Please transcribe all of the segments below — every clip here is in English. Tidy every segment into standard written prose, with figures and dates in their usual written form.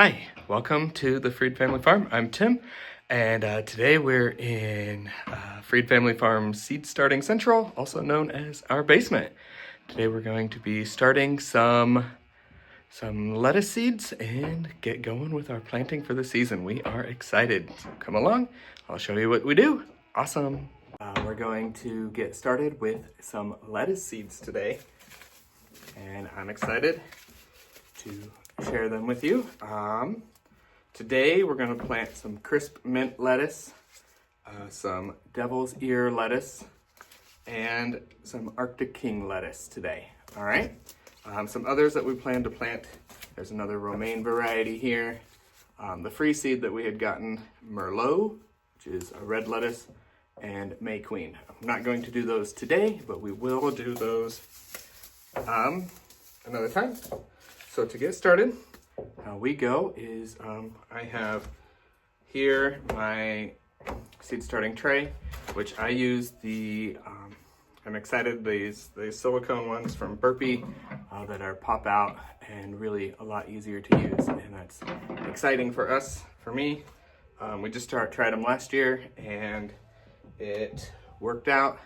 Hi, welcome to the Freed Family Farm. I'm Tim, and today we're in Freed Family Farm Seed Starting Central, also known as our basement. Today we're going to be starting some lettuce seeds and get going with our planting for the season. We are excited. So come along, I'll show you what we do. Awesome. We're going to get started with some lettuce seeds today, and I'm excited to share them with you. Today we're going to plant some crisp mint lettuce, some devil's ear lettuce, and some Arctic King lettuce today. All right. Some others that we plan to plant. There's another romaine variety here. The free seed that we had gotten, Merlot, which is a red lettuce, and May Queen. I'm not going to do those today, but we will do those another time. So to get started, how we go is I have here my seed starting tray, which I use I'm excited, these silicone ones from Burpee that are pop out and really a lot easier to use, and that's exciting for us, for me. We just tried them last year and it worked out.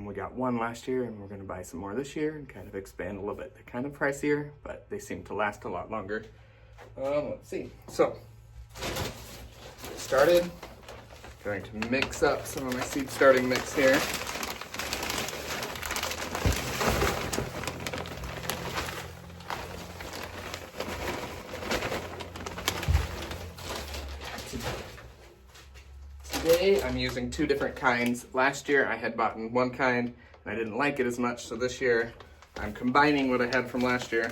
We got one last year and we're going to buy some more this year and kind of expand a little bit. They're kind of pricier, but they seem to last a lot longer. Let's see. So, get started. Going to mix up some of my seed starting mix here. Today I'm using two different kinds. Last year I had bought one kind and I didn't like it as much, so this year I'm combining what I had from last year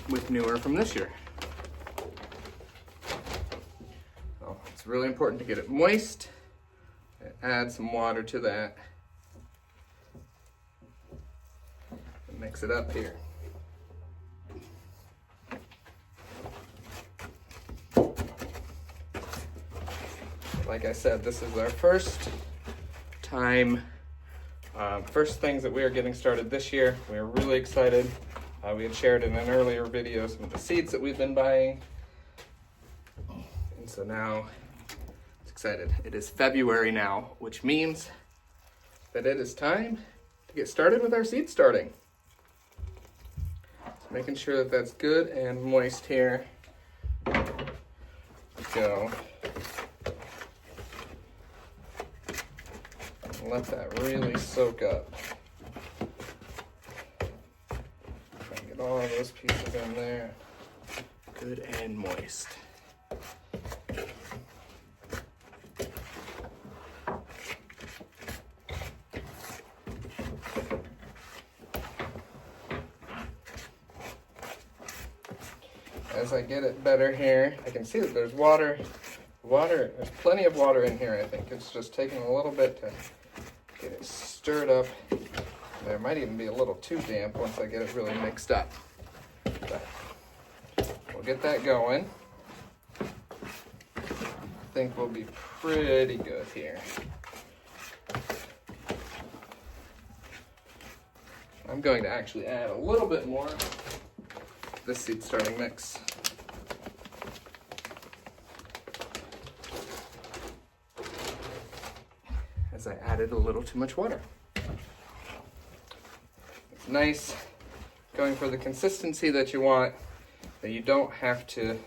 with newer from this year. So it's really important to get it moist. Add some water to that and mix it up here. Like I said, this is our first time, first things that we are getting started this year. We are really excited. We had shared in an earlier video some of the seeds that we've been buying. And so now it's excited. It is February now, which means that it is time to get started with our seed starting. So making sure that that's good and moist here. Let's go. Let that really soak up. Try and get all of those pieces in there. Good and moist. As I get it better here, I can see that there's water. There's plenty of water in here, I think. It's just taking a little bit to get it stirred up. There might even be a little too damp once I get it really mixed up. But we'll get that going. I think we'll be pretty good here. I'm going to actually add a little bit more of this seed starting mix. As I added a little too much water. It's nice going for the consistency that you want, that you don't have to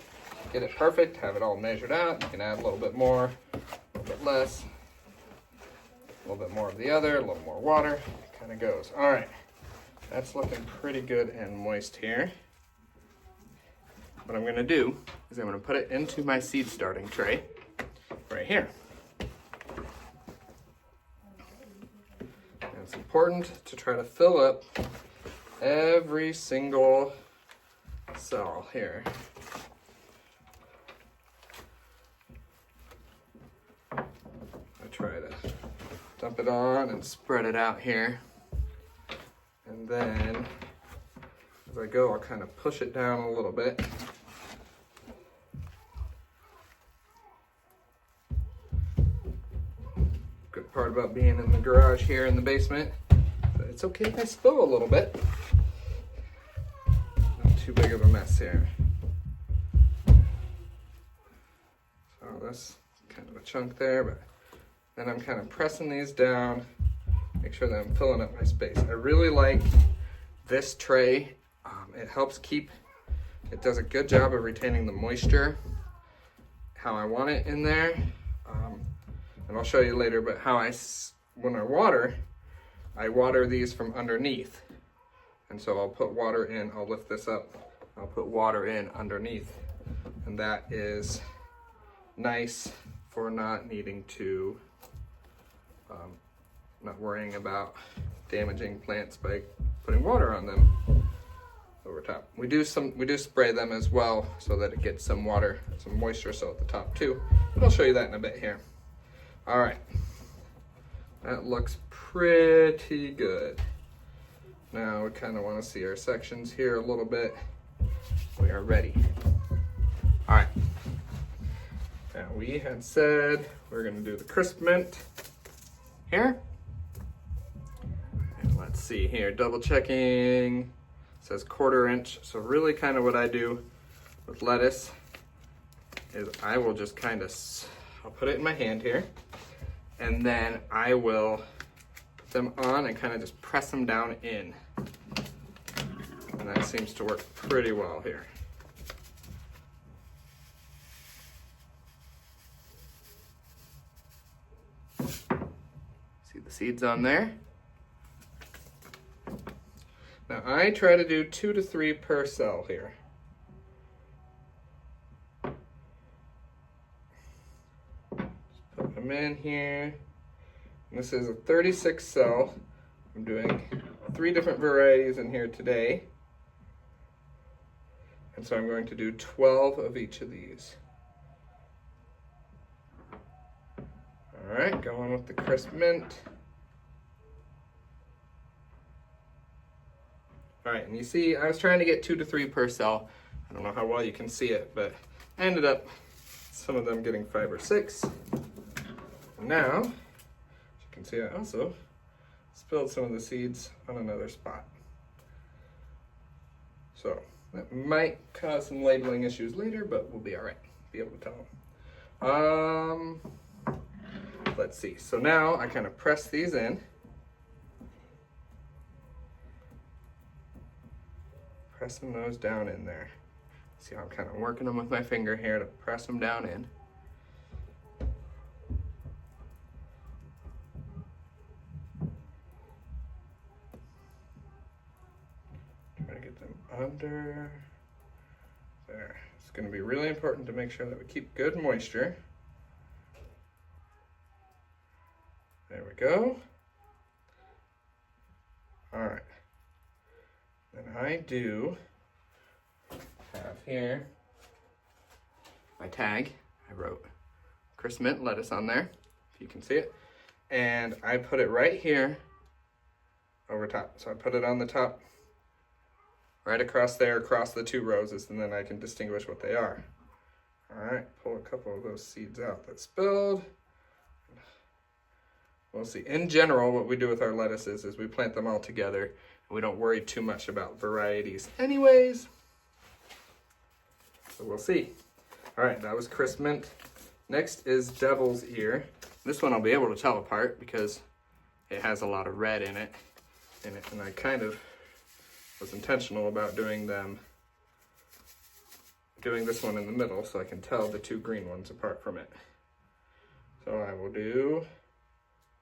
get it perfect, have it all measured out. You can add a little bit more, a little bit less, a little bit more of the other, a little more water. It kind of goes. All right, that's looking pretty good and moist here. What I'm going to do is I'm going to put it into my seed starting tray right here. It's important to try to fill up every single cell here. I try to dump it on and spread it out here. And then as I go, I'll kind of push it down a little bit. Part about being in the garage here in the basement, but it's okay if I spill a little bit. Not too big of a mess here. So that's kind of a chunk there, but then I'm kind of pressing these down, make sure that I'm filling up my space. I really like this tray. It helps keep, it does a good job of retaining the moisture how I want it in there. And I'll show you later, but when I water these from underneath. And so I'll put water in, I'll lift this up, I'll put water in underneath. And that is nice for not needing to, not worrying about damaging plants by putting water on them over top. We do spray them as well so that it gets some water, some moisture so at the top too. But I'll show you that in a bit here. All right, that looks pretty good. Now we kind of want to see our sections here a little bit. We are ready. All right. Now we had said we're going to do the crisp mint here. And let's see here, double checking. It says 1/4 inch. So really kind of what I do with lettuce is I will just kind of, I'll put it in my hand here. And then I will put them on and kind of just press them down in. And that seems to work pretty well here. See the seeds on there? Now I try to do 2 to 3 per cell here. Just put them in here. And this is a 36 cell. I'm doing 3 different varieties in here today. And so I'm going to do 12 of each of these. All right, going with the crisp mint. All right, and you see, I was trying to get 2 to 3 per cell. I don't know how well you can see it, but I ended up, some of them getting 5 or 6. Now, as you can see, I also spilled some of the seeds on another spot. So that might cause some labeling issues later, but we'll be all right, be able to tell them. Let's see, so now I kind of press these in. Pressing those down in there. See how I'm kind of working them with my finger here to press them down in. Try to get them under there. It's going to be really important to make sure that we keep good moisture. There we go. All right. Then I do have here my tag. I wrote crisp mint lettuce on there, if you can see it. And I put it right here over top. So I put it on the top, right across there, across the 2 roses, and then I can distinguish what they are. All right, pull a couple of those seeds out that spilled. We'll see. In general, what we do with our lettuces is we plant them all together. We don't worry too much about varieties anyways. So we'll see. All right, that was crisp mint. Next is devil's ear. This one I'll be able to tell apart because it has a lot of red in it. And I kind of was intentional about doing this one in the middle so I can tell the 2 green ones apart from it. So I will do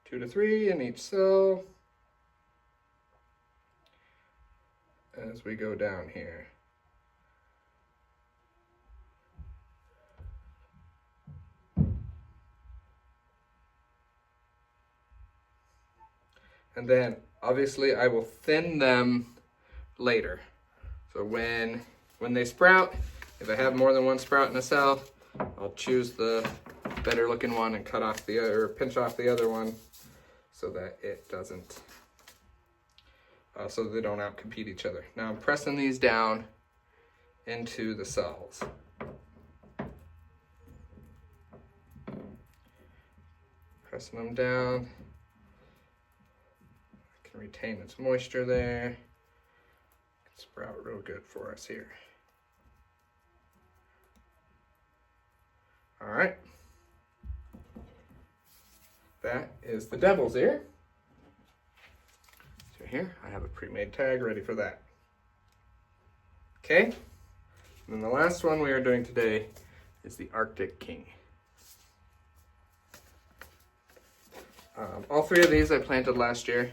2 to 3 in each cell as we go down here. And then obviously I will thin them later. So when they sprout, if I have more than 1 sprout in a cell, I'll choose the better looking one and cut off the other, or pinch off the other one so that it doesn't, so they don't outcompete each other. Now I'm pressing these down into the cells. Pressing them down. I can retain its moisture there. sprout real good for us here. All right. That is the devil's ear. So here, I have a pre-made tag ready for that. Okay, and then the last one we are doing today is the Arctic King. All three of these I planted last year,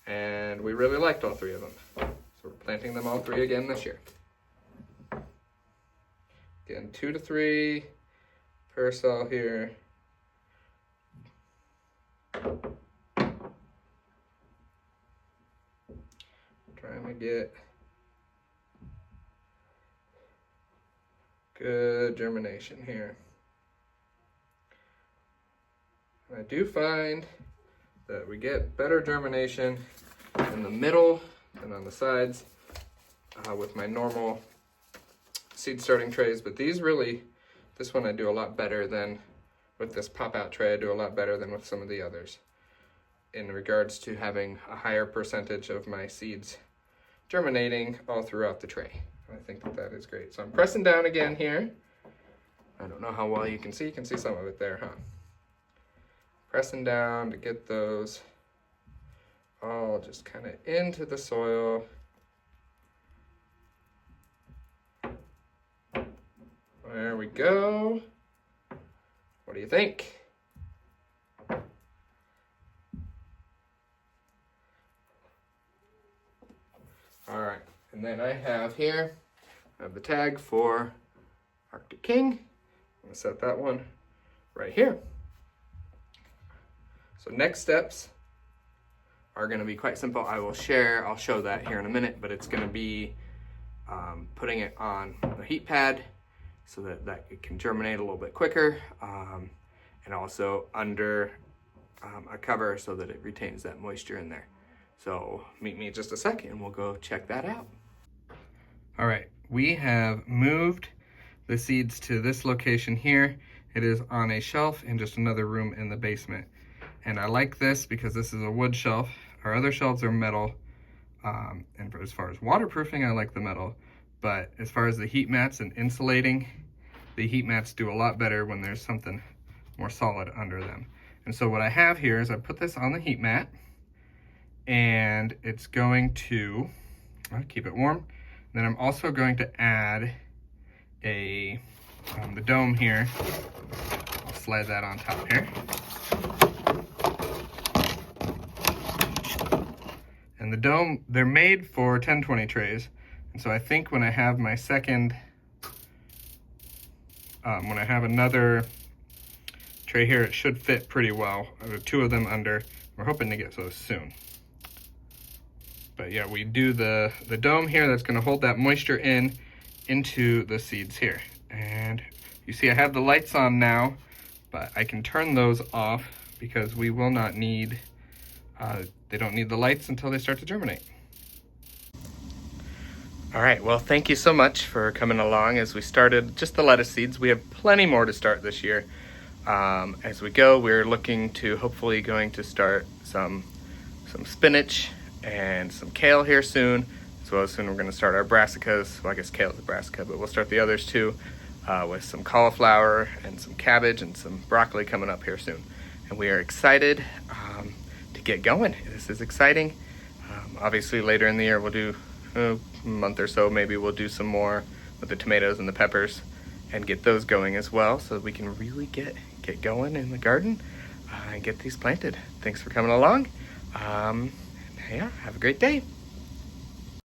and we really liked all three of them. So we're planting them all three again this year. Again, 2 to 3 parasol here. Trying to get good germination here. And I do find that we get better germination in the middle than on the sides with my normal seed starting trays, but this one I do a lot better than with this pop-out tray. I do a lot better than with some of the others in regards to having a higher percentage of my seeds germinating all throughout the tray. I think that is great. So I'm pressing down again here. I don't know how well you can see some of it there, huh? Pressing down to get those all just kind of into the soil. There we go. What do you think? All right, and then I have here, the tag for Arctic King. I'm gonna set that one right here. So next steps are gonna be quite simple. I'll show that here in a minute, but it's gonna be putting it on a heat pad so that it can germinate a little bit quicker, and also under a cover so that it retains that moisture in there. So meet me in just a second and we'll go check that out. All right, we have moved the seeds to this location here. It is on a shelf in just another room in the basement. And I like this because this is a wood shelf. Our other shelves are metal. And as far as waterproofing, I like the metal. But as far as the heat mats and insulating, the heat mats do a lot better when there's something more solid under them. And so what I have here is I put this on the heat mat, and it's going to keep it warm. Then I'm also going to add the dome here. I'll slide that on top here. And the dome, they're made for 1020 trays. And so I think when I have my second, when I have another tray here, it should fit pretty well. There are 2 of them under. We're hoping to get those soon. But yeah, we do the dome here that's gonna hold that moisture into the seeds here. And you see I have the lights on now, but I can turn those off because we will not need, they don't need the lights until they start to germinate. All right, well, thank you so much for coming along as we started just the lettuce seeds. We have plenty more to start this year. As we go, we're hopefully going to start some spinach and some kale here soon, as well as soon we're going to start our brassicas. Well, I guess kale's a brassica, but we'll start the others too, with some cauliflower and some cabbage and some broccoli coming up here soon. And we are excited to get going. This is exciting. Obviously later in the year we'll do a month or so, maybe we'll do some more with the tomatoes and the peppers and get those going as well, so that we can really get going in the garden and get these planted. Thanks for coming along. Yeah, have a great day.